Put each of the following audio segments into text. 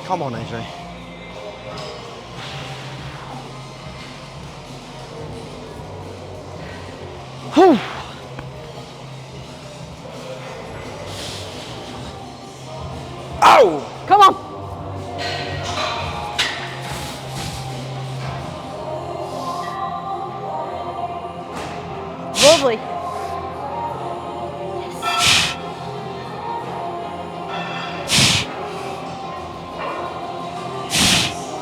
Come on, AJ. Whew. Oh! Come on. Lovely. Yes.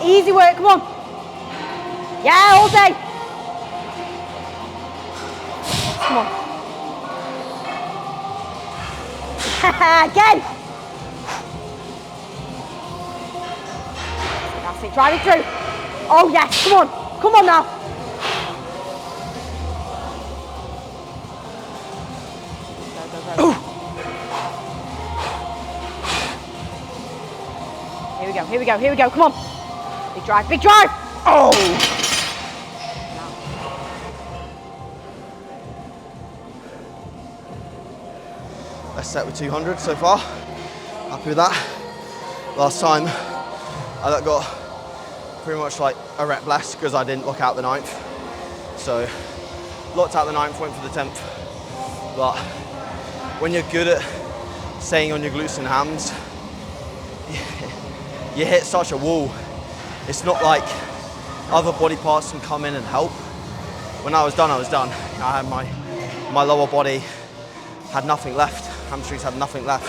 Easy work, come on. Yeah, all day. Come on. Again. That's it, drive it through. Oh yes, come on. Come on now. Here we go, here we go, here we go, come on. Big drive, big drive. Oh! Let's set with 200 so far. Happy with that. Last time I got pretty much like a rep less because I didn't lock out the 9th. So locked out the 9th, went for the 10th. But when you're good at staying on your glutes and hams, you hit such a wall. It's not like other body parts can come in and help. When I was done, I was done. I had my lower body had nothing left. Hamstrings had nothing left.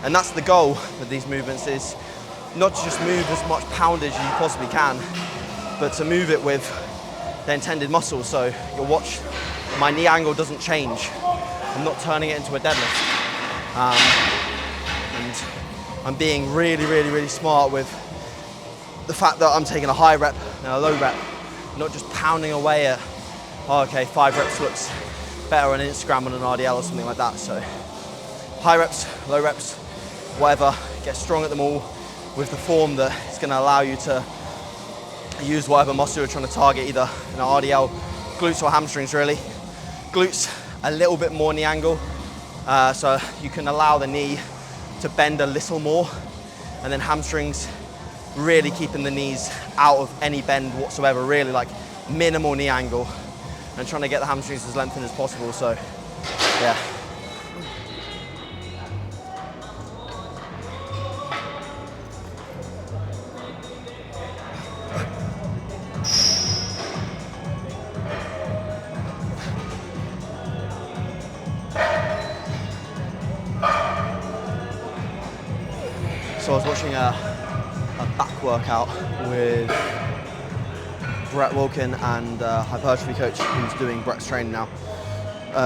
And that's the goal with these movements, is not to just move as much poundage as you possibly can, but to move it with the intended muscles. So you'll watch my knee angle doesn't change. I'm not turning it into a deadlift. And I'm being really smart with the fact that I'm taking a high rep and a low rep, not just pounding away at, oh, okay, 5 reps looks better on Instagram on an RDL or something like that. So high reps, low reps, whatever, get strong at them all with the form that is going to allow you to use whatever muscle you're trying to target, either in an RDL, glutes or hamstrings really. Glutes, a little bit more knee angle, so you can allow the knee to bend a little more, and then hamstrings, really keeping the knees out of any bend whatsoever, really like minimal knee angle, and trying to get the hamstrings as lengthened as possible. So yeah. So I was watching a back workout with Brett Wilkin and hypertrophy coach who's doing Brett's training now.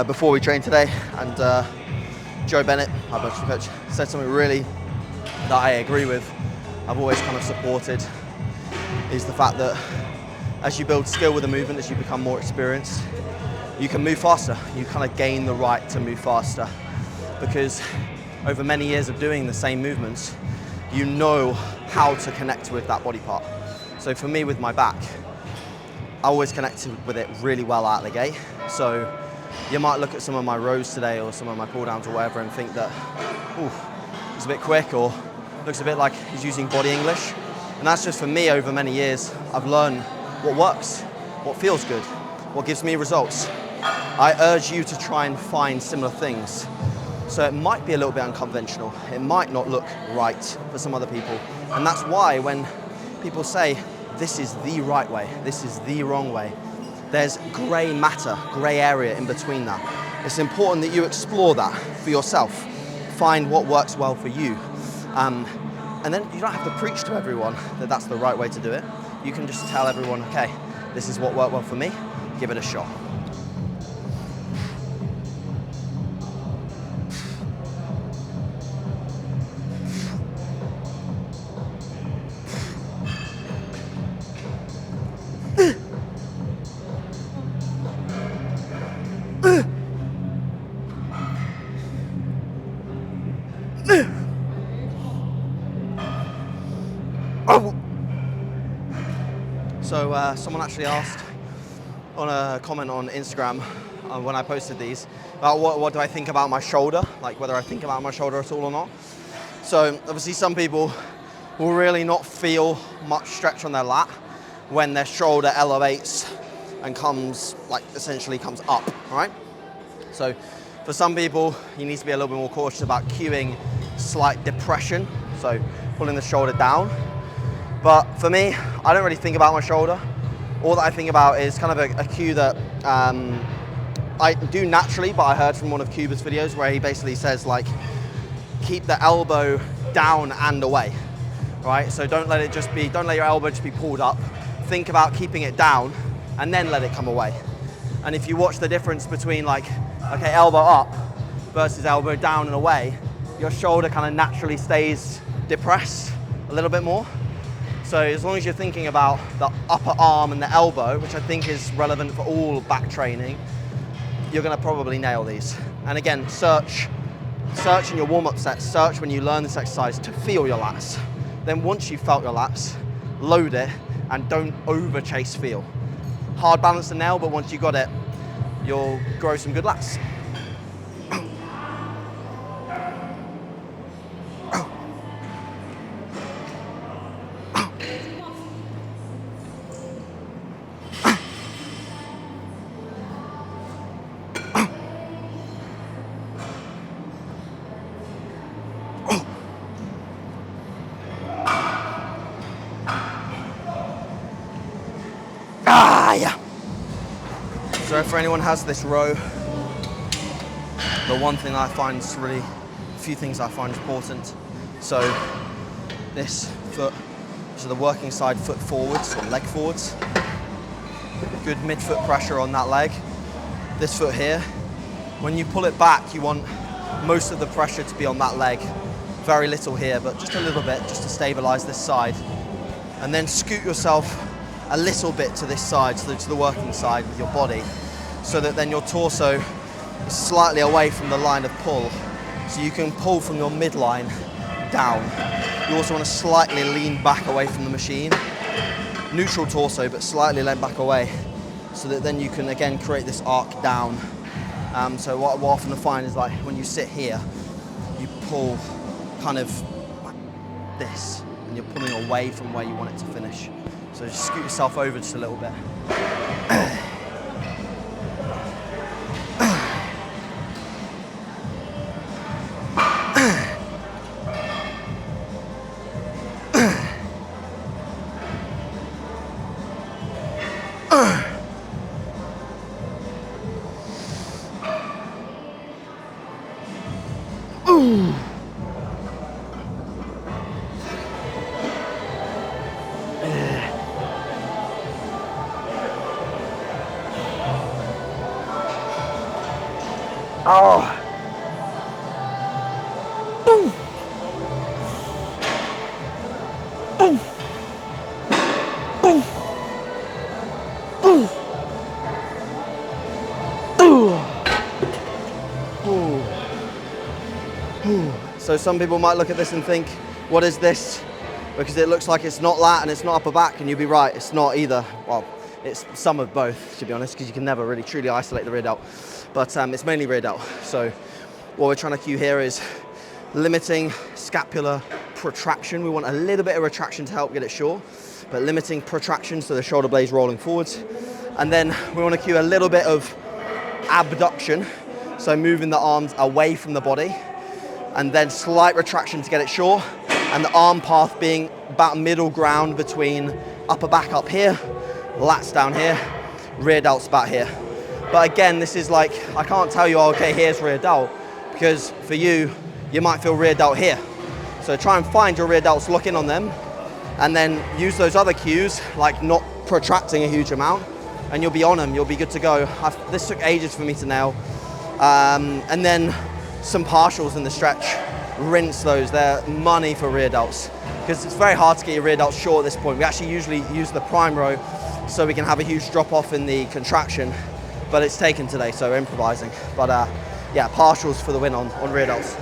Before we trained today, and Joe Bennett, hypertrophy coach, said something really that I agree with, I've always kind of supported, is the fact that as you build skill with a movement, as you become more experienced, you can move faster. You kind of gain the right to move faster, because over many years of doing the same movements, you know how to connect with that body part. So for me with my back, I always connected with it really well out of the gate. So you might look at some of my rows today or some of my pull downs or whatever and think that, ooh, it's a bit quick, or looks a bit like he's using body English. And that's just for me. Over many years, I've learned what works, what feels good, what gives me results. I urge you to try and find similar things. So it might be a little bit unconventional. It might not look right for some other people. And that's why when people say, this is the right way, this is the wrong way, there's gray matter, gray area in between that. It's important that you explore that for yourself. Find what works well for you. And then you don't have to preach to everyone that that's the right way to do it. You can just tell everyone, okay, this is what worked well for me, give it a shot. So someone actually asked on a comment on Instagram when I posted these about what do I think about my shoulder, like whether I think about my shoulder at all or not. So obviously some people will really not feel much stretch on their lat when their shoulder elevates and comes, like essentially comes up, right? So for some people, you need to be a little bit more cautious about cueing slight depression, so pulling the shoulder down. But for me, I don't really think about my shoulder. All that I think about is kind of a cue that I do naturally, but I heard from one of Cuba's videos where he basically says like, keep the elbow down and away, right? So don't let your elbow just be pulled up. Think about keeping it down and then let it come away. And if you watch the difference between like, okay, elbow up versus elbow down and away, your shoulder kind of naturally stays depressed a little bit more. So as long as you're thinking about the upper arm and the elbow, which I think is relevant for all back training, you're gonna probably nail these. And again, search in your warm-up sets, search when you learn this exercise to feel your lats. Then once you've felt your lats, load it and don't over chase feel. Hard balance to nail, but once you got it, you'll grow some good lats. Yeah. So if anyone has this row, the one thing I find is really, a few things I find important. So this foot, so the working side foot forwards or leg forwards. Good midfoot pressure on that leg. This foot here, when you pull it back, you want most of the pressure to be on that leg. Very little here, but just a little bit, just to stabilize this side. And then scoot yourself a little bit to this side, so to the working side with your body, so that then your torso is slightly away from the line of pull, so you can pull from your midline down. You also want to slightly lean back away from the machine. Neutral torso, but slightly lean back away, so that then you can again create this arc down. So what I often find is like when you sit here, you pull kind of like this, and you're pulling away from where you want it to finish. So just scoot yourself over just a little bit. Oh. Boom. Boom. Boom. Boom. So some people might look at this and think, what is this? Because it looks like it's not lat and it's not upper back, and you'd be right, it's not either. Well, it's some of both, to be honest, because you can never really truly isolate the rear delt. But it's mainly rear delt. So what we're trying to cue here is limiting scapular protraction. We want a little bit of retraction to help get it short, but limiting protraction so the shoulder blade's rolling forwards. And then we want to cue a little bit of abduction, so moving the arms away from the body, and then slight retraction to get it short, and the arm path being about middle ground between upper back up here, lats down here, rear delts about here. But again, this is like, I can't tell you, oh, okay, here's rear delt, because for you, you might feel rear delt here. So try and find your rear delts, lock in on them, and then use those other cues, like not protracting a huge amount, and you'll be on them, you'll be good to go. This took ages for me to nail. And then some partials in the stretch, rinse those, they're money for rear delts, because it's very hard to get your rear delts short at this point. We actually usually use the prime row so we can have a huge drop off in the contraction, but it's taken today, so we're improvising. But yeah, partials for the win on rear delts.